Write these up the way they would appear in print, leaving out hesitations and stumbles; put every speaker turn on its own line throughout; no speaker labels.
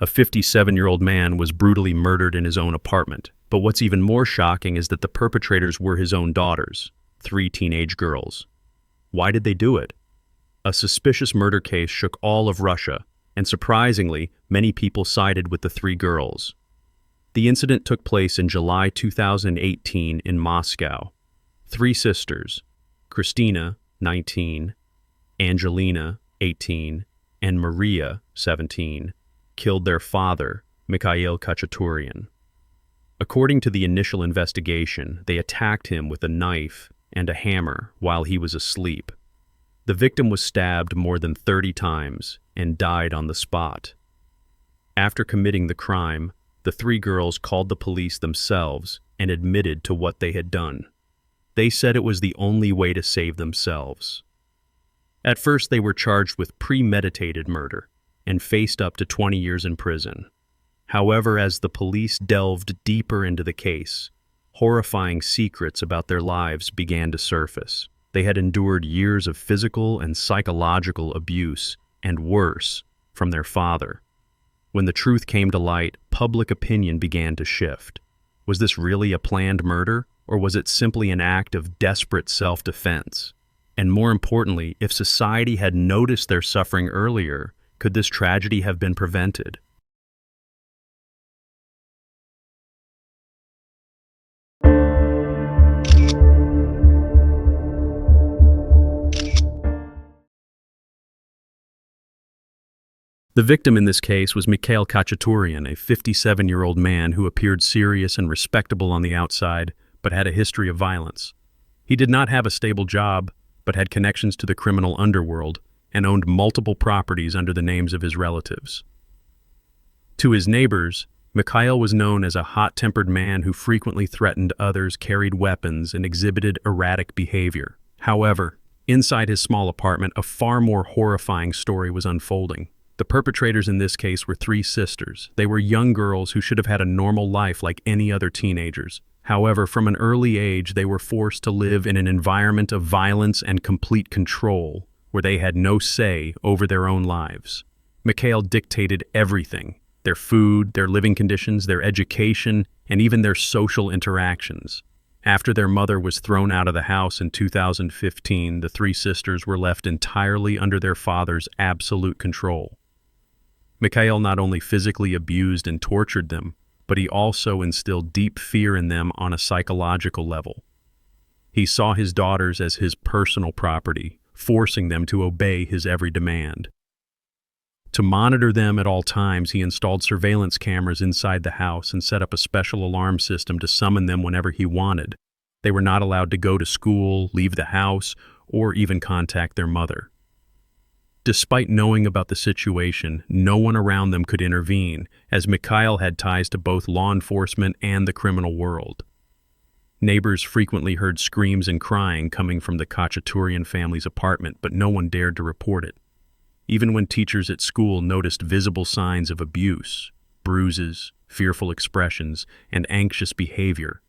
A 57-year-old man was brutally murdered in his own apartment. But what's even more shocking is that the perpetrators were his own daughters, 3 teenage girls. Why did they do it? A suspicious murder case shook all of Russia, and surprisingly, many people sided with the 3 girls. The incident took place in July 2018 in Moscow. 3 sisters, Christina, 19, Angelina, 18, and Maria, 17, killed their father, Mikhail Khachaturyan. According to the initial investigation, they attacked him with a knife and a hammer while he was asleep. The victim was stabbed more than 30 times and died on the spot. After committing the crime, the 3 girls called the police themselves and admitted to what they had done. They said it was the only way to save themselves. At first, they were charged with premeditated murder and faced up to 20 years in prison. However, as the police delved deeper into the case, horrifying secrets about their lives began to surface. They had endured years of physical and psychological abuse, and worse, from their father. When the truth came to light, public opinion began to shift. Was this really a planned murder, or was it simply an act of desperate self-defense? And more importantly, if society had noticed their suffering earlier, could this tragedy have been prevented? The victim in this case was Mikhail Khachaturyan, a 57-year-old man who appeared serious and respectable on the outside, but had a history of violence. He did not have a stable job, but had connections to the criminal underworld and owned multiple properties under the names of his relatives. To his neighbors, Mikhail was known as a hot-tempered man who frequently threatened others, carried weapons, and exhibited erratic behavior. However, inside his small apartment, a far more horrifying story was unfolding. The perpetrators in this case were 3 sisters. They were young girls who should have had a normal life like any other teenagers. However, from an early age, they were forced to live in an environment of violence and complete control, where they had no say over their own lives. Mikhail dictated everything: their food, their living conditions, their education, and even their social interactions. After their mother was thrown out of the house in 2015, the 3 sisters were left entirely under their father's absolute control. Mikhail not only physically abused and tortured them, but he also instilled deep fear in them on a psychological level. He saw his daughters as his personal property, forcing them to obey his every demand. To monitor them at all times, he installed surveillance cameras inside the house and set up a special alarm system to summon them whenever he wanted. They were not allowed to go to school, leave the house, or even contact their mother. Despite knowing about the situation, no one around them could intervene, as Mikhail had ties to both law enforcement and the criminal world. Neighbors frequently heard screams and crying coming from the Khachaturyan family's apartment, but no one dared to report it. Even when teachers at school noticed visible signs of abuse, bruises, fearful expressions, and anxious behavior,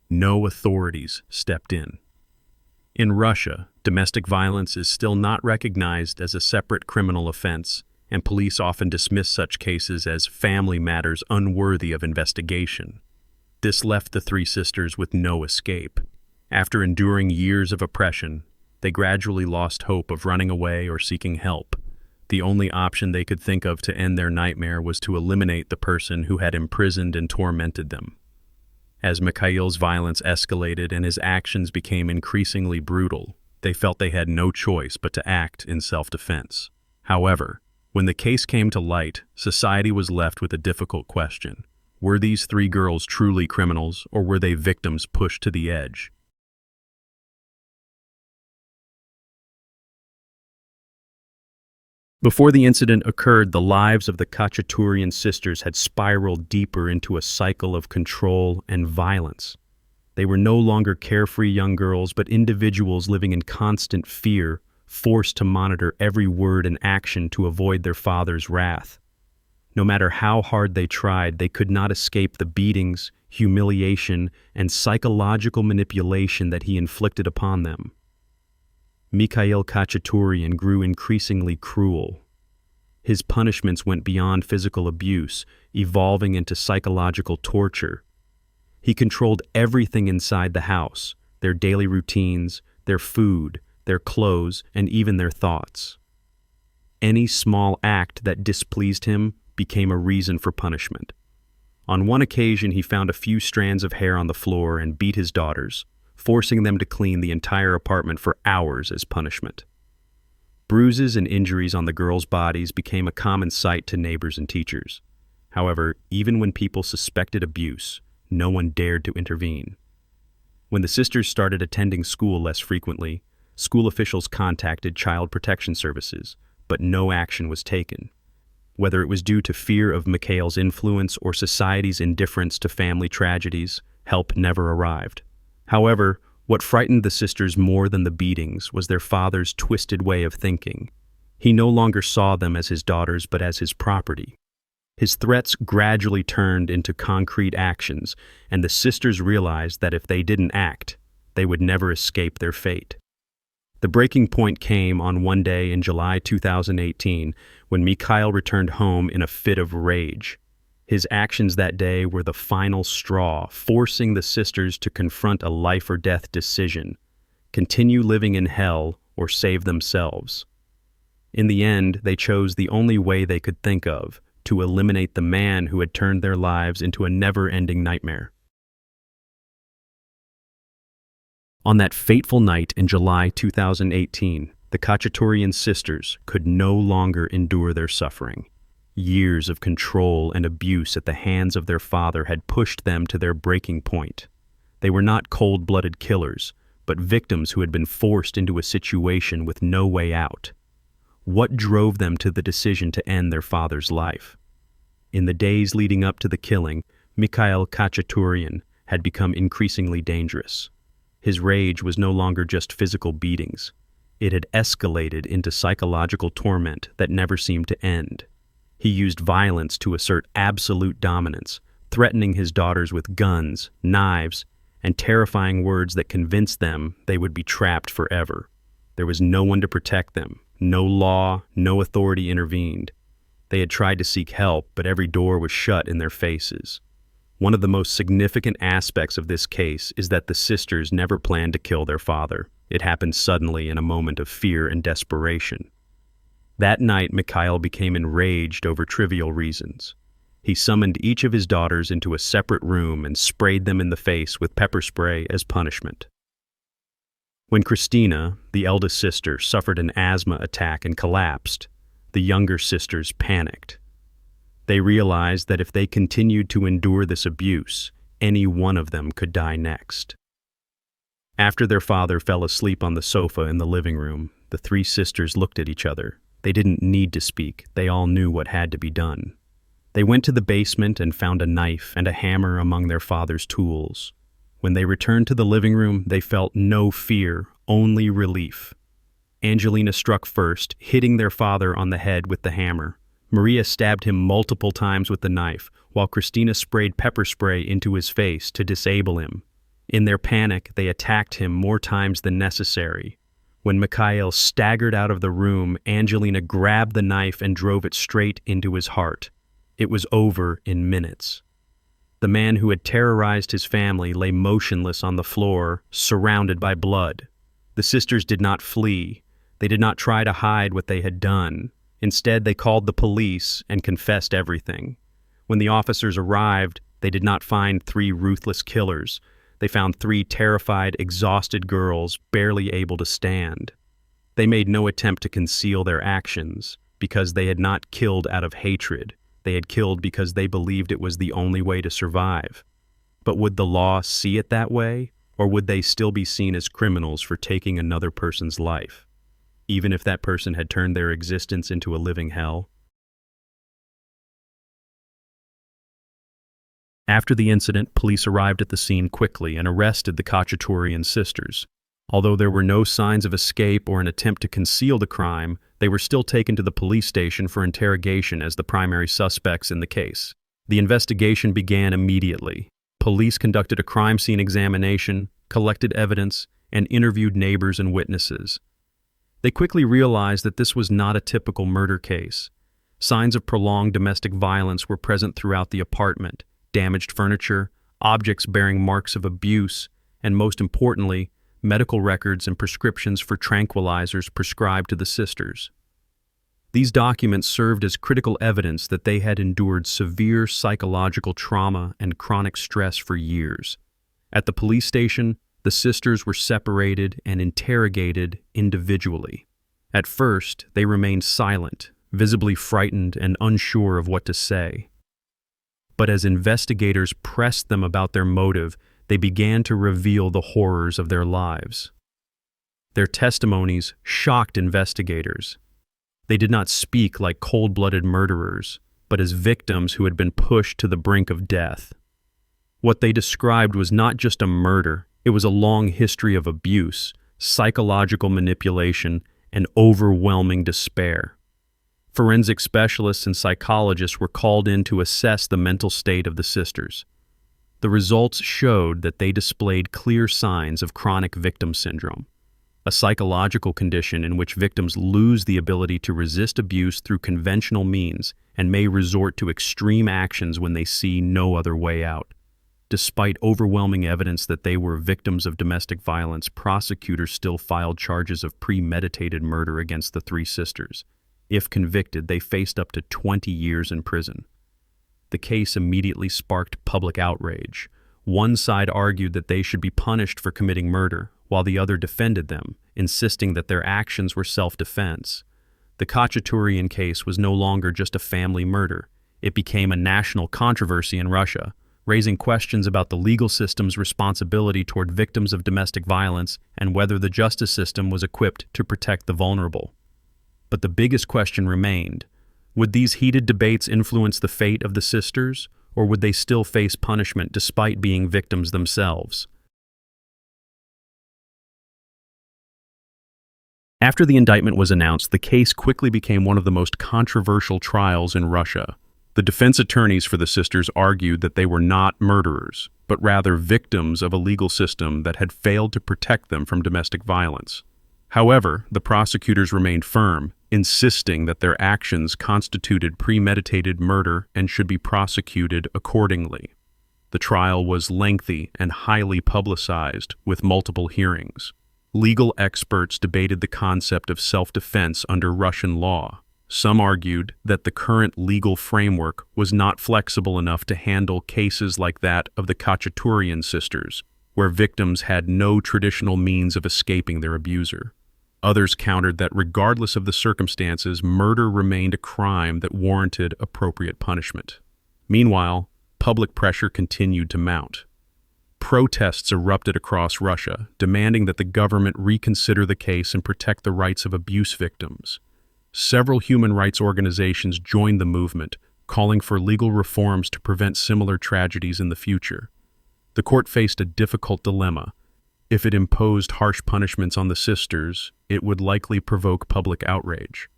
no authorities stepped in. In Russia, domestic violence is still not recognized as a separate criminal offense, and police often dismiss such cases as family matters unworthy of investigation. This left the 3 sisters with no escape. After enduring years of oppression, they gradually lost hope of running away or seeking help. The only option they could think of to end their nightmare was to eliminate the person who had imprisoned and tormented them. As Mikhail's violence escalated and his actions became increasingly brutal, they felt they had no choice but to act in self-defense. However, when the case came to light, society was left with a difficult question. Were these 3 girls truly criminals, or were they victims pushed to the edge? Before the incident occurred, the lives of the Khachaturyan sisters had spiraled deeper into a cycle of control and violence. They were no longer carefree young girls, but individuals living in constant fear, forced to monitor every word and action to avoid their father's wrath. No matter how hard they tried, they could not escape the beatings, humiliation, and psychological manipulation that he inflicted upon them. Mikhail Khachaturyan grew increasingly cruel. His punishments went beyond physical abuse, evolving into psychological torture. He controlled everything inside the house, their daily routines, their food, their clothes, and even their thoughts. Any small act that displeased him became a reason for punishment. On one occasion, he found a few strands of hair on the floor and beat his daughters, forcing them to clean the entire apartment for hours as punishment. Bruises and injuries on the girls' bodies became a common sight to neighbors and teachers. However, even when people suspected abuse, no one dared to intervene. When the sisters started attending school less frequently, school officials contacted Child Protection Services, but no action was taken. Whether it was due to fear of Mikhail's influence or society's indifference to family tragedies, help never arrived. However, what frightened the sisters more than the beatings was their father's twisted way of thinking. He no longer saw them as his daughters but as his property. His threats gradually turned into concrete actions, and the sisters realized that if they didn't act, they would never escape their fate. The breaking point came on one day in July 2018 when Mikhail returned home in a fit of rage. His actions that day were the final straw, forcing the sisters to confront a life-or-death decision: continue living in hell or save themselves. In the end, they chose the only way they could think of: to eliminate the man who had turned their lives into a never-ending nightmare. On that fateful night in July 2018, the Khachaturyan sisters could no longer endure their suffering. Years of control and abuse at the hands of their father had pushed them to their breaking point. They were not cold-blooded killers, but victims who had been forced into a situation with no way out. What drove them to the decision to end their father's life? In the days leading up to the killing, Mikhail Khachaturyan had become increasingly dangerous. His rage was no longer just physical beatings. It had escalated into psychological torment that never seemed to end. He used violence to assert absolute dominance, threatening his daughters with guns, knives, and terrifying words that convinced them they would be trapped forever. There was no one to protect them. No law, no authority intervened. They had tried to seek help, but every door was shut in their faces. One of the most significant aspects of this case is that the sisters never planned to kill their father. It happened suddenly in a moment of fear and desperation. That night, Mikhail became enraged over trivial reasons. He summoned each of his daughters into a separate room and sprayed them in the face with pepper spray as punishment. When Christina, the eldest sister, suffered an asthma attack and collapsed, the younger sisters panicked. They realized that if they continued to endure this abuse, any one of them could die next. After their father fell asleep on the sofa in the living room, the three sisters looked at each other. They didn't need to speak. They all knew what had to be done. They went to the basement and found a knife and a hammer among their father's tools. When they returned to the living room, they felt no fear, only relief. Angelina struck first, hitting their father on the head with the hammer. Maria stabbed him multiple times with the knife, while Christina sprayed pepper spray into his face to disable him. In their panic, they attacked him more times than necessary. When Mikhail staggered out of the room, Angelina grabbed the knife and drove it straight into his heart. It was over in minutes. The man who had terrorized his family lay motionless on the floor, surrounded by blood. The sisters did not flee. They did not try to hide what they had done. Instead, they called the police and confessed everything. When the officers arrived, they did not find three ruthless killers. They found three terrified, exhausted girls, barely able to stand. They made no attempt to conceal their actions, because they had not killed out of hatred. They had killed because they believed it was the only way to survive. But would the law see it that way, or would they still be seen as criminals for taking another person's life, even if that person had turned their existence into a living hell? After the incident, police arrived at the scene quickly and arrested the Khachaturyan sisters. Although there were no signs of escape or an attempt to conceal the crime, they were still taken to the police station for interrogation as the primary suspects in the case. The investigation began immediately. Police conducted a crime scene examination, collected evidence, and interviewed neighbors and witnesses. They quickly realized that this was not a typical murder case. Signs of prolonged domestic violence were present throughout the apartment: damaged furniture, objects bearing marks of abuse, and most importantly, medical records and prescriptions for tranquilizers prescribed to the sisters. These documents served as critical evidence that they had endured severe psychological trauma and chronic stress for years. At the police station, the sisters were separated and interrogated individually. At first, they remained silent, visibly frightened and unsure of what to say. But as investigators pressed them about their motive, they began to reveal the horrors of their lives. Their testimonies shocked investigators. They did not speak like cold-blooded murderers, but as victims who had been pushed to the brink of death. What they described was not just a murder, it was a long history of abuse, psychological manipulation, and overwhelming despair. Forensic specialists and psychologists were called in to assess the mental state of the sisters. The results showed that they displayed clear signs of chronic victim syndrome, a psychological condition in which victims lose the ability to resist abuse through conventional means and may resort to extreme actions when they see no other way out. Despite overwhelming evidence that they were victims of domestic violence, prosecutors still filed charges of premeditated murder against the three sisters. If convicted, they faced up to 20 years in prison. The case immediately sparked public outrage. One side argued that they should be punished for committing murder, while the other defended them, insisting that their actions were self-defense. The Khachaturyan case was no longer just a family murder. It became a national controversy in Russia, raising questions about the legal system's responsibility toward victims of domestic violence and whether the justice system was equipped to protect the vulnerable. But the biggest question remained: would these heated debates influence the fate of the sisters, or would they still face punishment despite being victims themselves? After the indictment was announced, the case quickly became one of the most controversial trials in Russia. The defense attorneys for the sisters argued that they were not murderers, but rather victims of a legal system that had failed to protect them from domestic violence. However, the prosecutors remained firm, insisting that their actions constituted premeditated murder and should be prosecuted accordingly. The trial was lengthy and highly publicized, with multiple hearings. Legal experts debated the concept of self-defense under Russian law. Some argued that the current legal framework was not flexible enough to handle cases like that of the Khachaturyan sisters, where victims had no traditional means of escaping their abuser. Others countered that regardless of the circumstances, murder remained a crime that warranted appropriate punishment. Meanwhile, public pressure continued to mount. Protests erupted across Russia, demanding that the government reconsider the case and protect the rights of abuse victims. Several human rights organizations joined the movement, calling for legal reforms to prevent similar tragedies in the future. The court faced a difficult dilemma. If it imposed harsh punishments on the sisters, it would likely provoke public outrage.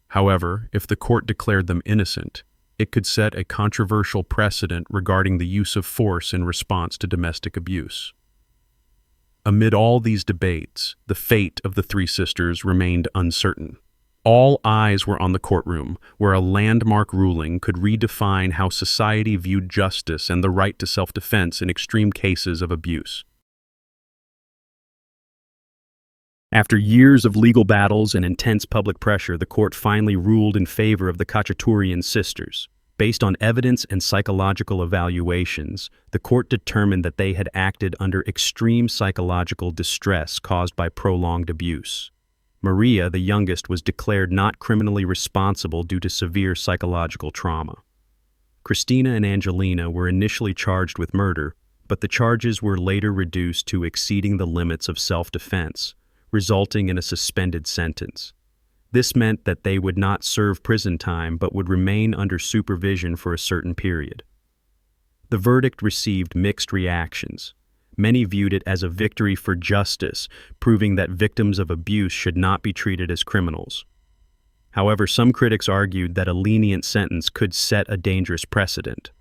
However, if the court declared them innocent, it could set a controversial precedent regarding the use of force in response to domestic abuse. Amid all these debates, the fate of the three sisters remained uncertain. All eyes were on the courtroom, where a landmark ruling could redefine how society viewed justice and the right to self-defense in extreme cases of abuse. After years of legal battles and intense public pressure, the court finally ruled in favor of the Khachaturyan sisters. Based on evidence and psychological evaluations, the court determined that they had acted under extreme psychological distress caused by prolonged abuse. Maria, the youngest, was declared not criminally responsible due to severe psychological trauma. Christina and Angelina were initially charged with murder, but the charges were later reduced to exceeding the limits of self-defense, resulting in a suspended sentence. This meant that they would not serve prison time but would remain under supervision for a certain period. The verdict received mixed reactions. Many viewed it as a victory for justice, proving that victims of abuse should not be treated as criminals. However, some critics argued that a lenient sentence could set a dangerous precedent.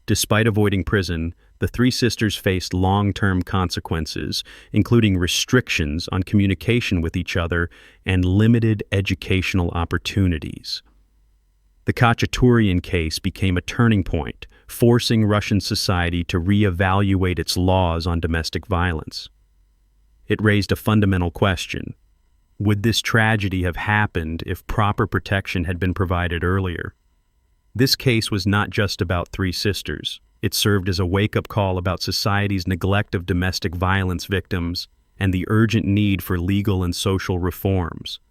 Despite avoiding prison, the three sisters faced long-term consequences, including restrictions on communication with each other and limited educational opportunities. The Khachaturyan case became a turning point, forcing Russian society to reevaluate its laws on domestic violence. It raised a fundamental question. Would this tragedy have happened if proper protection had been provided earlier? This case was not just about three sisters. It served as a wake-up call about society's neglect of domestic violence victims and the urgent need for legal and social reforms.